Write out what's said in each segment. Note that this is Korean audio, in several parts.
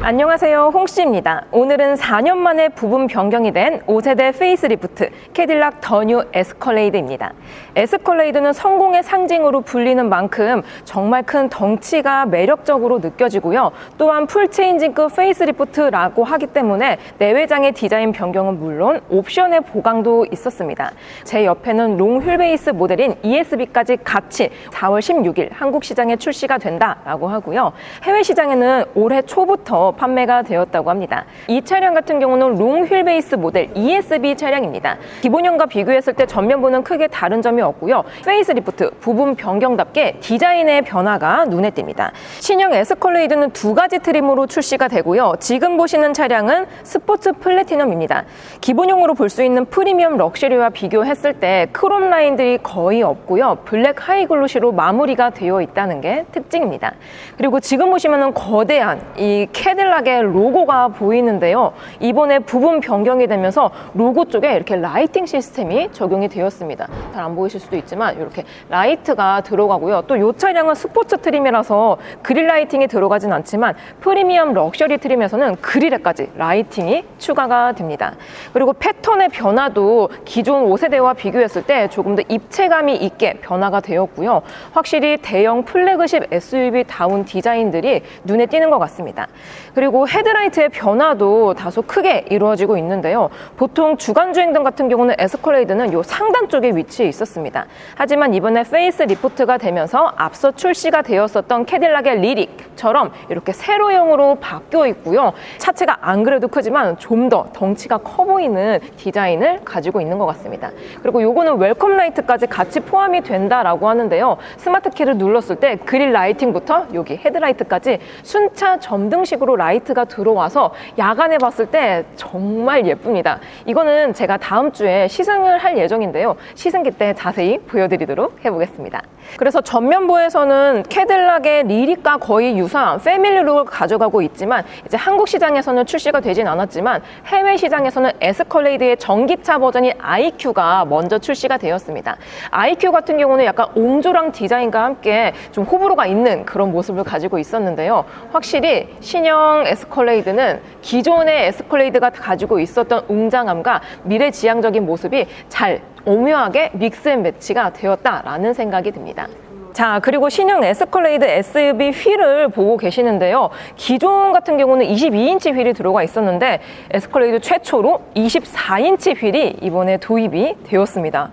안녕하세요, 홍씨입니다. 오늘은 4년 만에 부분 변경이 된 5세대 페이스리프트 캐딜락 더 뉴 에스컬레이드입니다. 에스컬레이드는 성공의 상징으로 불리는 만큼 정말 큰 덩치가 매력적으로 느껴지고요. 또한 풀체인징급 페이스리프트라고 하기 때문에 내외장의 디자인 변경은 물론 옵션의 보강도 있었습니다. 제 옆에는 롱 휠베이스 모델인 ESB까지 같이 4월 16일 한국 시장에 출시가 된다라고 하고요. 해외 시장에는 올해 초부터 판매가 되었다고 합니다. 이 차량 같은 경우는 롱 휠베이스 모델 ESB 차량입니다. 기본형과 비교했을 때 전면부는 크게 다른 점이 없고요. 페이스리프트 부분 변경답게 디자인의 변화가 눈에 띕니다. 신형 에스컬레이드는 두 가지 트림으로 출시가 되고요. 지금 보시는 차량은 스포츠 플래티넘입니다. 기본형으로 볼 수 있는 프리미엄 럭셔리와 비교했을 때 크롬 라인들이 거의 없고요. 블랙 하이글로시로 마무리가 되어 있다는 게 특징입니다. 그리고 지금 보시면은 거대한 이 캐딜락의 로고가 보이는데요. 이번에 부분 변경이 되면서 로고 쪽에 이렇게 라이팅 시스템이 적용이 되었습니다. 잘 안 보이실 수도 있지만 이렇게 라이트가 들어가고요. 또 이 차량은 스포츠 트림이라서 그릴 라이팅이 들어가진 않지만 프리미엄 럭셔리 트림에서는 그릴에까지 라이팅이 추가가 됩니다. 그리고 패턴의 변화도 기존 5세대와 비교했을 때 조금 더 입체감이 있게 변화가 되었고요. 확실히 대형 플래그십 SUV다운 디자인들이 눈에 띄는 것 같습니다. 그리고 헤드라이트의 변화도 다소 크게 이루어지고 있는데요. 보통 주간주행등 같은 경우는 에스컬레이드는 요 상단 쪽에 위치해 있었습니다. 하지만 이번에 페이스 리프트가 되면서 앞서 출시가 되었었던 캐딜락의 리릭처럼 이렇게 세로형으로 바뀌어 있고요. 차체가 안 그래도 크지만 좀 더 덩치가 커 보이는 디자인을 가지고 있는 것 같습니다. 그리고 요거는 웰컴 라이트까지 같이 포함이 된다라고 하는데요. 스마트 키를 눌렀을 때 그릴 라이팅부터 여기 헤드라이트까지 순차 점등식으로 라이트가 들어와서 야간에 봤을 때 정말 예쁩니다. 이거는 제가 다음 주에 시승을 할 예정인데요. 시승기 때 자세히 보여드리도록 해보겠습니다. 그래서 전면부에서는 캐딜락의 리릭과 거의 유사한 패밀리룩을 가져가고 있지만 이제 한국 시장에서는 출시가 되진 않았지만 해외 시장에서는 에스컬레이드의 전기차 버전인 IQ가 먼저 출시가 되었습니다. IQ 같은 경우는 약간 옹졸한 디자인과 함께 좀 호불호가 있는 그런 모습을 가지고 있었는데요. 확실히 신형 에스컬레이드는 기존의 에스컬레이드가 가지고 있었던 웅장함과 미래지향적인 모습이 잘 오묘하게 믹스 앤 매치가 되었다라는 생각이 듭니다. 자, 그리고 신형 에스컬레이드 SUV 휠을 보고 계시는데요. 기존 같은 경우는 22인치 휠이 들어가 있었는데 에스컬레이드 최초로 24인치 휠이 이번에 도입이 되었습니다.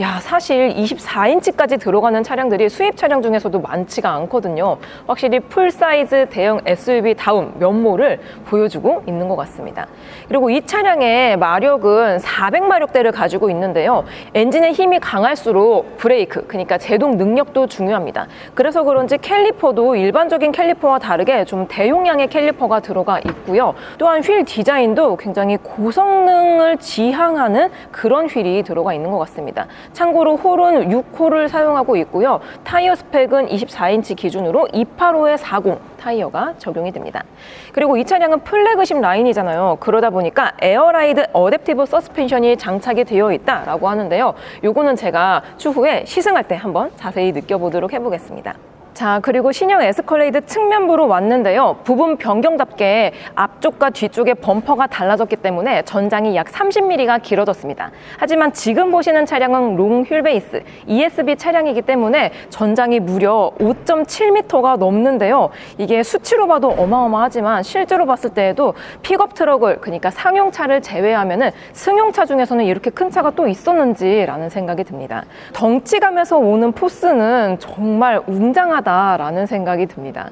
야, 사실 24인치까지 들어가는 차량들이 수입 차량 중에서도 많지가 않거든요. 확실히 풀사이즈 대형 SUV다운 면모를 보여주고 있는 것 같습니다. 그리고 이 차량의 마력은 400마력대를 가지고 있는데요. 엔진의 힘이 강할수록 브레이크, 그러니까 제동 능력도 중요합니다. 그래서 그런지 캘리퍼도 일반적인 캘리퍼와 다르게 좀 대용량의 캘리퍼가 들어가 있고요. 또한 휠 디자인도 굉장히 고성능을 지향하는 그런 휠이 들어가 있는 것 같습니다. 참고로 홀은 6홀을 사용하고 있고요. 타이어 스펙은 24인치 기준으로 285/40 타이어가 적용이 됩니다. 그리고 이 차량은 플래그십 라인이잖아요. 그러다 보니까 에어라이드 어댑티브 서스펜션이 장착이 되어 있다라고 하는데요. 요거는 제가 추후에 시승할 때 한번 자세히 느껴보도록 해보겠습니다. 자, 그리고 신형 에스컬레이드 측면부로 왔는데요. 부분 변경답게 앞쪽과 뒤쪽의 범퍼가 달라졌기 때문에 전장이 약 30mm가 길어졌습니다. 하지만 지금 보시는 차량은 롱 휠베이스 ESB 차량이기 때문에 전장이 무려 5.7m가 넘는데요. 이게 수치로 봐도 어마어마하지만 실제로 봤을 때에도 픽업 트럭을, 그러니까 상용차를 제외하면은 승용차 중에서는 이렇게 큰 차가 또 있었는지라는 생각이 듭니다. 덩치감에서 오는 포스는 정말 웅장하다 라는 생각이 듭니다.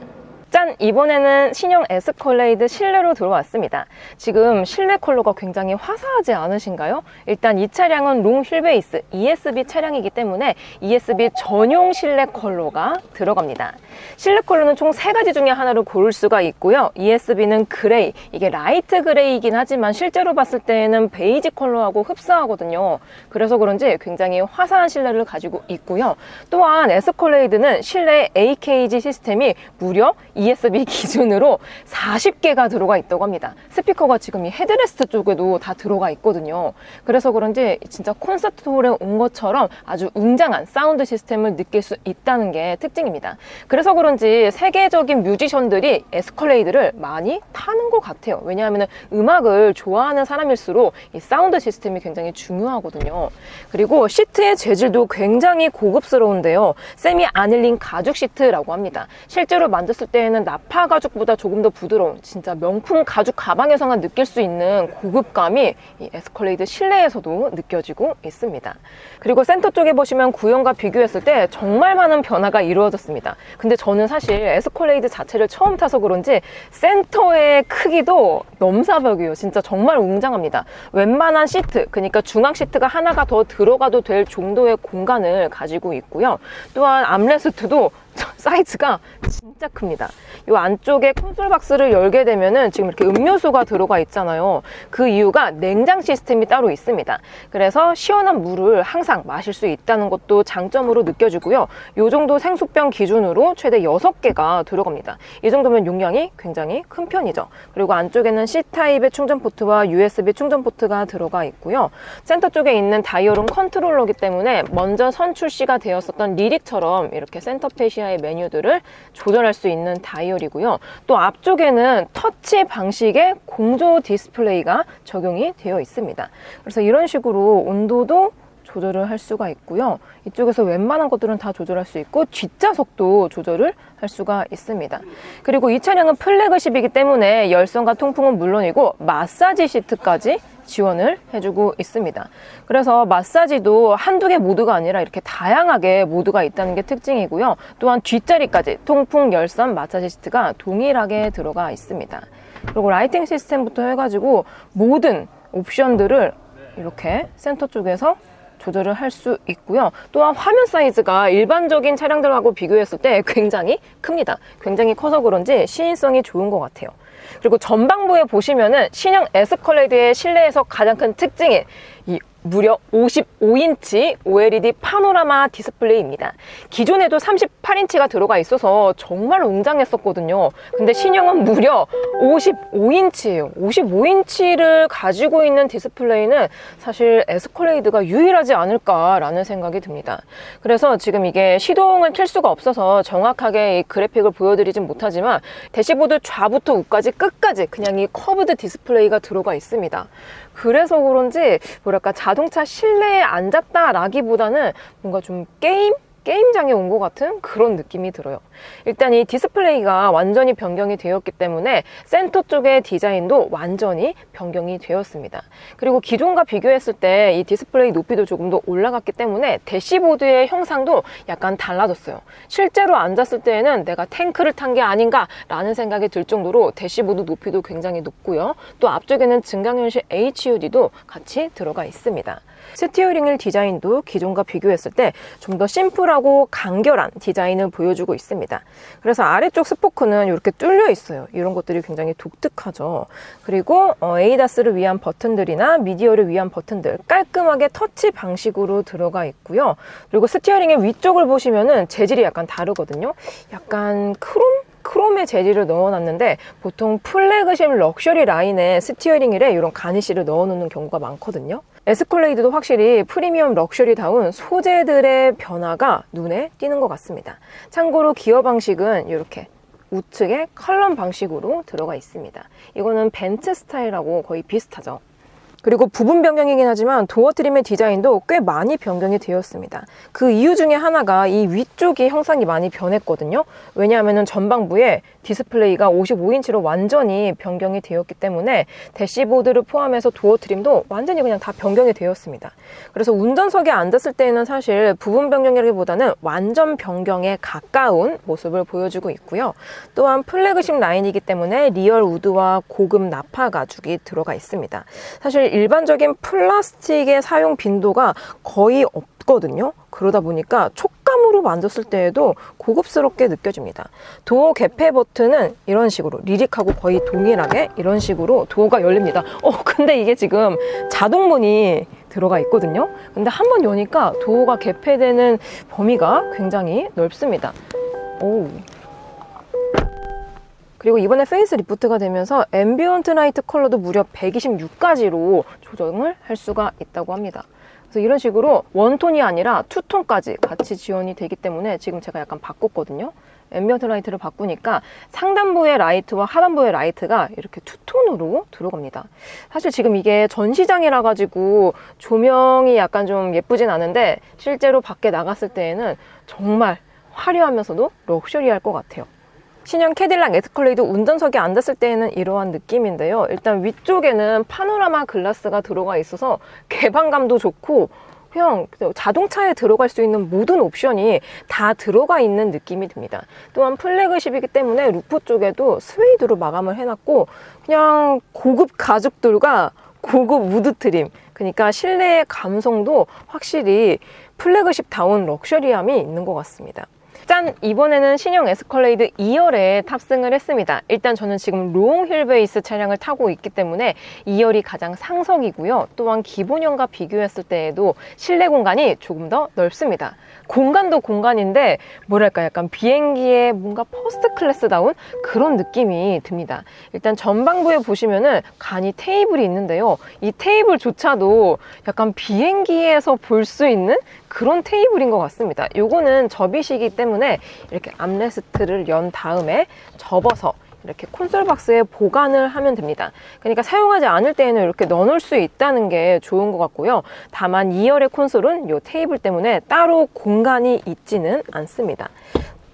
짠! 이번에는 신형 에스컬레이드 실내로 들어왔습니다. 지금 실내 컬러가 굉장히 화사하지 않으신가요? 일단 이 차량은 롱 휠베이스 ESB 차량이기 때문에 ESB 전용 실내 컬러가 들어갑니다. 실내 컬러는 총 3가지 중에 하나를 고를 수가 있고요. ESB는 그레이, 이게 라이트 그레이이긴 하지만 실제로 봤을 때는 베이지 컬러하고 흡사하거든요. 그래서 그런지 굉장히 화사한 실내를 가지고 있고요. 또한 에스컬레이드는 실내 AKG 시스템이 무려 ESB 기준으로 40개가 들어가 있다고 합니다. 스피커가 지금 이 헤드레스트 쪽에도 다 들어가 있거든요. 그래서 그런지 진짜 콘서트 홀에 온 것처럼 아주 웅장한 사운드 시스템을 느낄 수 있다는 게 특징입니다. 그래서 그래서 그런지 세계적인 뮤지션들이 에스컬레이드를 많이 타는 것 같아요. 왜냐하면 음악을 좋아하는 사람일수록 이 사운드 시스템이 굉장히 중요하거든요. 그리고 시트의 재질도 굉장히 고급스러운데요. 세미 아닐린 가죽 시트라고 합니다. 실제로 만졌을 때에는 나파 가죽보다 조금 더 부드러운 진짜 명품 가죽 가방에서만 느낄 수 있는 고급감이 이 에스컬레이드 실내에서도 느껴지고 있습니다. 그리고 센터 쪽에 보시면 구형과 비교했을 때 정말 많은 변화가 이루어졌습니다. 근데 저는 사실 에스컬레이드 자체를 처음 타서 그런지 센터의 크기도 넘사벽이에요. 진짜 정말 웅장합니다. 웬만한 시트, 그러니까 중앙 시트가 하나가 더 들어가도 될 정도의 공간을 가지고 있고요. 또한 암레스트도 사이즈가 진짜 큽니다. 이 안쪽에 콘솔 박스를 열게 되면은 지금 이렇게 음료수가 들어가 있잖아요. 그 이유가 냉장 시스템이 따로 있습니다. 그래서 시원한 물을 항상 마실 수 있다는 것도 장점으로 느껴지고요. 이 정도 생수병 기준으로 최대 6개가 들어갑니다. 이 정도면 용량이 굉장히 큰 편이죠. 그리고 안쪽에는 C타입의 충전 포트와 USB 충전 포트가 들어가 있고요. 센터 쪽에 있는 다이얼은 컨트롤러이기 때문에 먼저 선출시가 되었었던 리릭처럼 이렇게 센터 페시아의 메뉴들을 조절할 수 있는 다이얼이고요. 또 앞쪽에는 터치 방식의 공조 디스플레이가 적용이 되어 있습니다. 그래서 이런 식으로 온도도 조절을 할 수가 있고요. 이쪽에서 웬만한 것들은 다 조절할 수 있고 뒷좌석도 조절을 할 수가 있습니다. 그리고 이 차량은 플래그십이기 때문에 열선과 통풍은 물론이고 마사지 시트까지 지원을 해주고 있습니다. 그래서 마사지도 한두 개 모드가 아니라 이렇게 다양하게 모드가 있다는 게 특징이고요. 또한 뒷자리까지 통풍, 열선, 마사지 시트가 동일하게 들어가 있습니다. 그리고 라이팅 시스템부터 해가지고 모든 옵션들을 이렇게 센터 쪽에서 조절을 할 수 있고요. 또한 화면 사이즈가 일반적인 차량들하고 비교했을 때 굉장히 큽니다. 굉장히 커서 그런지 시인성이 좋은 것 같아요. 그리고 전방부에 보시면은 신형 에스컬레이드의 실내에서 가장 큰 특징인 이 무려 55인치 OLED 파노라마 디스플레이입니다. 기존에도 38인치가 들어가 있어서 정말 웅장했었거든요. 근데 신형은 무려 55인치예요. 55인치를 가지고 있는 디스플레이는 사실 에스컬레이드가 유일하지 않을까라는 생각이 듭니다. 그래서 지금 이게 시동을 켤 수가 없어서 정확하게 이 그래픽을 보여드리진 못하지만 대시보드 좌부터 우까지 끝까지 그냥 이 커브드 디스플레이가 들어가 있습니다. 그래서 그런지 뭐랄까 자동차 실내에 앉았다라기보다는 뭔가 좀 게임장에 온 것 같은 그런 느낌이 들어요. 일단 이 디스플레이가 완전히 변경이 되었기 때문에 센터 쪽의 디자인도 완전히 변경이 되었습니다. 그리고 기존과 비교했을 때 이 디스플레이 높이도 조금 더 올라갔기 때문에 대시보드의 형상도 약간 달라졌어요. 실제로 앉았을 때에는 내가 탱크를 탄 게 아닌가 라는 생각이 들 정도로 대시보드 높이도 굉장히 높고요. 또 앞쪽에는 증강현실 HUD도 같이 들어가 있습니다. 스티어링 휠 디자인도 기존과 비교했을 때 좀 더 심플하고 간결한 디자인을 보여주고 있습니다. 그래서 아래쪽 스포크는 이렇게 뚫려 있어요. 이런 것들이 굉장히 독특하죠. 그리고 에이다스를 위한 버튼들이나 미디어를 위한 버튼들 깔끔하게 터치 방식으로 들어가 있고요. 그리고 스티어링의 위쪽을 보시면은 재질이 약간 다르거든요. 약간 크롬의 재질을 넣어놨는데 보통 플래그십 럭셔리 라인에 스티어링 휠에 이런 가니쉬를 넣어놓는 경우가 많거든요. 에스컬레이드도 확실히 프리미엄 럭셔리다운 소재들의 변화가 눈에 띄는 것 같습니다. 참고로 기어 방식은 이렇게 우측에 컬럼 방식으로 들어가 있습니다. 이거는 벤츠 스타일하고 거의 비슷하죠. 그리고 부분 변경이긴 하지만 도어 트림의 디자인도 꽤 많이 변경이 되었습니다. 그 이유 중에 하나가 이 위쪽이 형상이 많이 변했거든요. 왜냐하면 전방부에 디스플레이가 55인치로 완전히 변경이 되었기 때문에 대시보드를 포함해서 도어 트림도 완전히 그냥 다 변경이 되었습니다. 그래서 운전석에 앉았을 때는 사실 부분 변경이라기보다는 완전 변경에 가까운 모습을 보여주고 있고요. 또한 플래그십 라인이기 때문에 리얼 우드와 고급 나파 가죽이 들어가 있습니다. 사실 일반적인 플라스틱의 사용 빈도가 거의 없거든요. 그러다 보니까 촉감으로 만졌을 때에도 고급스럽게 느껴집니다. 도어 개폐 버튼은 이런 식으로 리릭하고 거의 동일하게 이런 식으로 도어가 열립니다. 근데 이게 지금 자동문이 들어가 있거든요. 근데 한번 여니까 도어가 개폐되는 범위가 굉장히 넓습니다. 그리고 이번에 페이스 리프트가 되면서 앰비언트 라이트 컬러도 무려 126가지로 조정을 할 수가 있다고 합니다. 그래서 이런 식으로 원톤이 아니라 투톤까지 같이 지원이 되기 때문에 지금 제가 약간 바꿨거든요. 앰비언트 라이트를 바꾸니까 상단부의 라이트와 하단부의 라이트가 이렇게 투톤으로 들어갑니다. 사실 지금 이게 전시장이라 가지고 조명이 약간 좀 예쁘진 않은데 실제로 밖에 나갔을 때에는 정말 화려하면서도 럭셔리할 것 같아요. 신형 캐딜락 에스컬레이드 운전석에 앉았을 때에는 이러한 느낌인데요. 일단 위쪽에는 파노라마 글라스가 들어가 있어서 개방감도 좋고 그냥 자동차에 들어갈 수 있는 모든 옵션이 다 들어가 있는 느낌이 듭니다. 또한 플래그십이기 때문에 루프 쪽에도 스웨이드로 마감을 해놨고 그냥 고급 가죽들과 고급 우드 트림, 그러니까 실내의 감성도 확실히 플래그십다운 럭셔리함이 있는 것 같습니다. 짠! 이번에는 신형 에스컬레이드 2열에 탑승을 했습니다. 일단 저는 지금 롱 휠 베이스 차량을 타고 있기 때문에 2열이 가장 상석이고요. 또한 기본형과 비교했을 때에도 실내 공간이 조금 더 넓습니다. 공간도 공간인데 뭐랄까 약간 비행기의 뭔가 퍼스트 클래스다운 그런 느낌이 듭니다. 일단 전방부에 보시면은 간이 테이블이 있는데요. 이 테이블조차도 약간 비행기에서 볼 수 있는 그런 테이블인 것 같습니다. 요거는 접이시기 때문에 이렇게 암레스트를 연 다음에 접어서 이렇게 콘솔 박스에 보관을 하면 됩니다. 그러니까 사용하지 않을 때에는 이렇게 넣어놓을 수 있다는 게 좋은 것 같고요. 다만 2열의 콘솔은 이 테이블 때문에 따로 공간이 있지는 않습니다.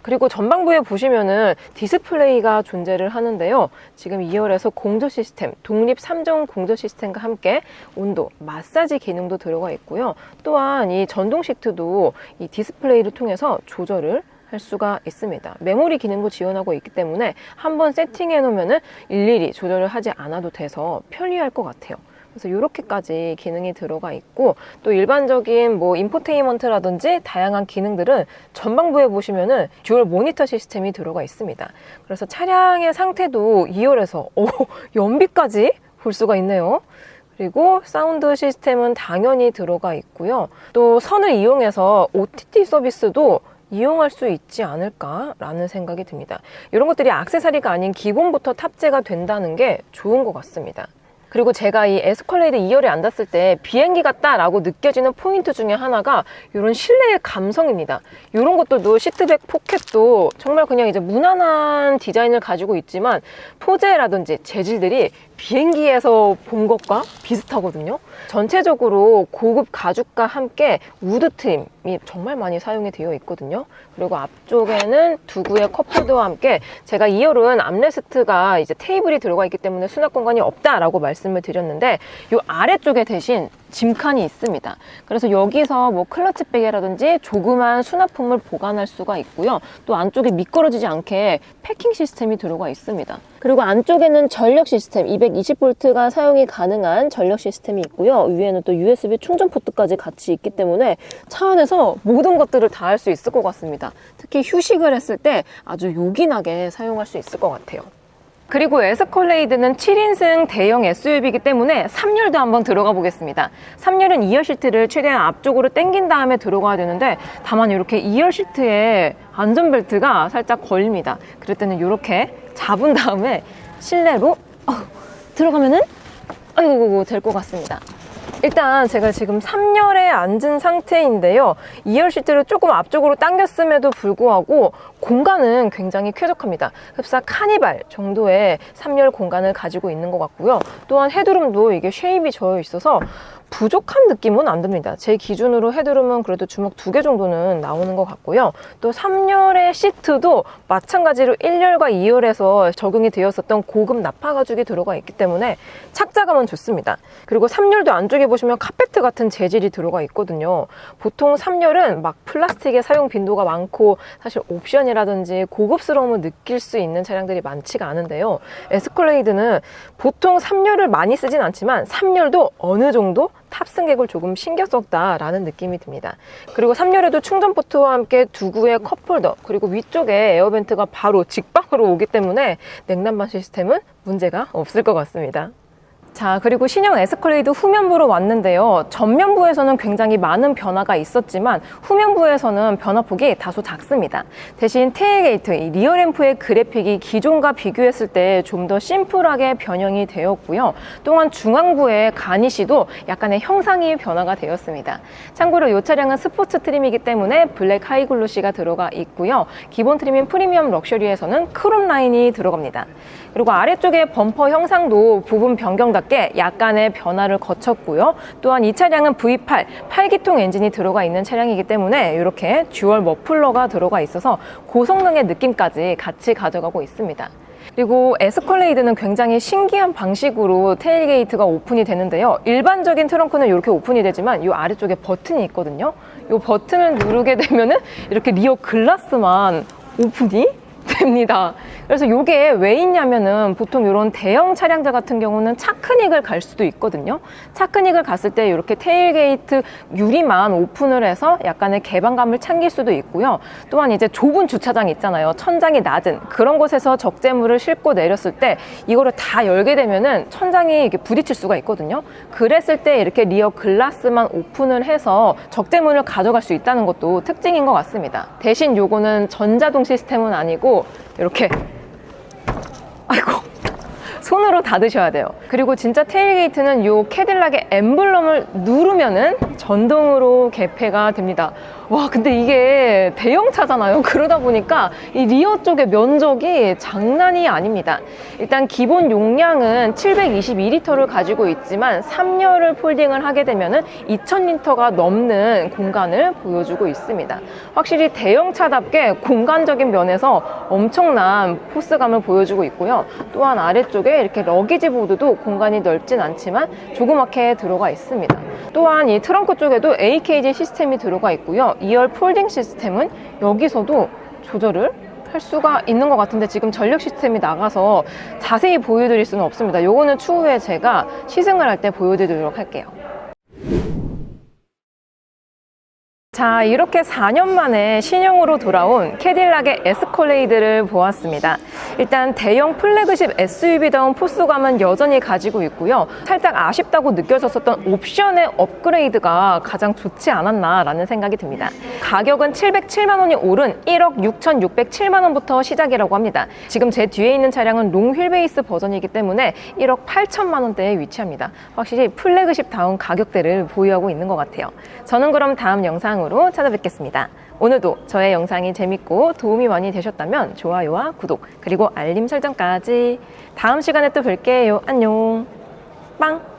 그리고 전방부에 보시면은 디스플레이가 존재를 하는데요. 지금 2열에서 공조 시스템, 독립 3종 공조 시스템과 함께 온도, 마사지 기능도 들어가 있고요. 또한 이 전동 시트도 이 디스플레이를 통해서 조절을 할 수가 있습니다. 메모리 기능도 지원하고 있기 때문에 한번 세팅해 놓으면은 일일이 조절을 하지 않아도 돼서 편리할 것 같아요. 그래서 이렇게까지 기능이 들어가 있고 또 일반적인 뭐 인포테인먼트라든지 다양한 기능들은 전방부에 보시면은 듀얼 모니터 시스템이 들어가 있습니다. 그래서 차량의 상태도 2열에서 연비까지 볼 수가 있네요. 그리고 사운드 시스템은 당연히 들어가 있고요. 또 선을 이용해서 OTT 서비스도 이용할 수 있지 않을까라는 생각이 듭니다. 이런 것들이 액세서리가 아닌 기본부터 탑재가 된다는 게 좋은 것 같습니다. 그리고 제가 이 에스컬레이드 2열에 앉았을 때 비행기 같다라고 느껴지는 포인트 중에 하나가 이런 실내의 감성입니다. 이런 것들도 시트백 포켓도 정말 그냥 이제 무난한 디자인을 가지고 있지만 포재라든지 재질들이 비행기에서 본 것과 비슷하거든요. 전체적으로 고급 가죽과 함께 우드 트림이 정말 많이 사용이 되어 있거든요. 그리고 앞쪽에는 두구의 컵홀더와 함께 제가 2열은 암레스트가 이제 테이블이 들어가 있기 때문에 수납 공간이 없다라고 말씀을 드렸는데 이 아래쪽에 대신 짐칸이 있습니다. 그래서 여기서 뭐 클러치백이라든지 조그만 수납품을 보관할 수가 있고요. 또 안쪽에 미끄러지지 않게 패킹 시스템이 들어가 있습니다. 그리고 안쪽에는 전력 시스템 220V가 사용이 가능한 전력 시스템이 있고요. 위에는 또 USB 충전 포트까지 같이 있기 때문에 차 안에서 모든 것들을 다 할 수 있을 것 같습니다. 특히 휴식을 했을 때 아주 요긴하게 사용할 수 있을 것 같아요. 그리고 에스컬레이드는 7인승 대형 SUV이기 때문에 3열도 한번 들어가 보겠습니다. 3열은 2열 시트를 최대한 앞쪽으로 당긴 다음에 들어가야 되는데 다만 이렇게 2열 시트에 안전벨트가 살짝 걸립니다. 그럴 때는 이렇게 잡은 다음에 실내로 들어가면은 아이고 될 것 같습니다. 일단 제가 지금 3열에 앉은 상태인데요. 2열 시트를 조금 앞쪽으로 당겼음에도 불구하고 공간은 굉장히 쾌적합니다. 흡사 카니발 정도의 3열 공간을 가지고 있는 것 같고요. 또한 헤드룸도 이게 쉐입이 저어 있어서 부족한 느낌은 안 듭니다. 제 기준으로 헤드룸은 그래도 주먹 2개 정도는 나오는 것 같고요. 또 3열의 시트도 마찬가지로 1열과 2열에서 적용이 되었었던 고급 나파 가죽이 들어가 있기 때문에 착자감은 좋습니다. 그리고 3열도 안쪽에 보시면 카페트 같은 재질이 들어가 있거든요. 보통 3열은 막 플라스틱의 사용 빈도가 많고 사실 옵션이라든지 고급스러움을 느낄 수 있는 차량들이 많지가 않은데요. 에스컬레이드는 보통 3열을 많이 쓰진 않지만 3열도 어느 정도 탑승객을 조금 신경 썼다라는 느낌이 듭니다. 그리고 3열에도 충전 포트와 함께 두구의 컵홀더 그리고 위쪽에 에어벤트가 바로 직방으로 오기 때문에 냉난방 시스템은 문제가 없을 것 같습니다. 자, 그리고 신형 에스컬레이드 후면부로 왔는데요. 전면부에서는 굉장히 많은 변화가 있었지만 후면부에서는 변화폭이 다소 작습니다. 대신 테일게이트, 이 리어램프의 그래픽이 기존과 비교했을 때 좀 더 심플하게 변형이 되었고요. 또한 중앙부의 가니쉬도 약간의 형상이 변화가 되었습니다. 참고로 이 차량은 스포츠 트림이기 때문에 블랙 하이글로시가 들어가 있고요. 기본 트림인 프리미엄 럭셔리에서는 크롬 라인이 들어갑니다. 그리고 아래쪽에 범퍼 형상도 부분 변경답게 약간의 변화를 거쳤고요. 또한 이 차량은 V8, 8기통 엔진이 들어가 있는 차량이기 때문에 이렇게 듀얼 머플러가 들어가 있어서 고성능의 느낌까지 같이 가져가고 있습니다. 그리고 에스컬레이드는 굉장히 신기한 방식으로 테일게이트가 오픈이 되는데요. 일반적인 트렁크는 이렇게 오픈이 되지만 이 아래쪽에 버튼이 있거든요. 이 버튼을 누르게 되면은 이렇게 리어 글라스만 오픈이 됩니다. 그래서 이게 왜 있냐면은 보통 이런 대형 차량들 같은 경우는 차크닉을 갈 수도 있거든요. 차크닉을 갔을 때 이렇게 테일게이트 유리만 오픈을 해서 약간의 개방감을 챙길 수도 있고요. 또한 이제 좁은 주차장 있잖아요. 천장이 낮은 그런 곳에서 적재물을 싣고 내렸을 때 이거를 다 열게 되면은 천장이 이렇게 부딪힐 수가 있거든요. 그랬을 때 이렇게 리어 글라스만 오픈을 해서 적재물을 가져갈 수 있다는 것도 특징인 것 같습니다. 대신 요거는 전자동 시스템은 아니고 이렇게 손으로 닫으셔야 돼요. 그리고 진짜 테일게이트는 이 캐딜락의 엠블럼을 누르면은 전동으로 개폐가 됩니다. 와, 근데 이게 대형차잖아요. 그러다 보니까 이 리어 쪽의 면적이 장난이 아닙니다. 일단 기본 용량은 722리터를 가지고 있지만 3열을 폴딩을 하게 되면은 2000리터가 넘는 공간을 보여주고 있습니다. 확실히 대형차답게 공간적인 면에서 엄청난 포스감을 보여주고 있고요. 또한 아래쪽에 이렇게 러기지 보드도 공간이 넓진 않지만 조그맣게 들어가 있습니다. 또한 이 트렁크 쪽에도 AKG 시스템이 들어가 있고요. 2열 폴딩 시스템은 여기서도 조절을 할 수가 있는 것 같은데 지금 전력 시스템이 나가서 자세히 보여드릴 수는 없습니다. 요거는 추후에 제가 시승을 할 때 보여드리도록 할게요. 자, 이렇게 4년 만에 신형으로 돌아온 캐딜락의 에스컬레이드를 보았습니다. 일단 대형 플래그십 SUV다운 포스감은 여전히 가지고 있고요. 살짝 아쉽다고 느껴졌었던 옵션의 업그레이드가 가장 좋지 않았나라는 생각이 듭니다. 가격은 707만 원이 오른 1억 6,607만 원부터 시작이라고 합니다. 지금 제 뒤에 있는 차량은 롱 휠베이스 버전이기 때문에 1억 8천만 원대에 위치합니다. 확실히 플래그십다운 가격대를 보유하고 있는 것 같아요. 저는 그럼 다음 영상으로 찾아뵙겠습니다. 오늘도 저의 영상이 재밌고 도움이 많이 되셨다면 좋아요와 구독 그리고 알림 설정까지. 다음 시간에 또 뵐게요. 안녕. 빵.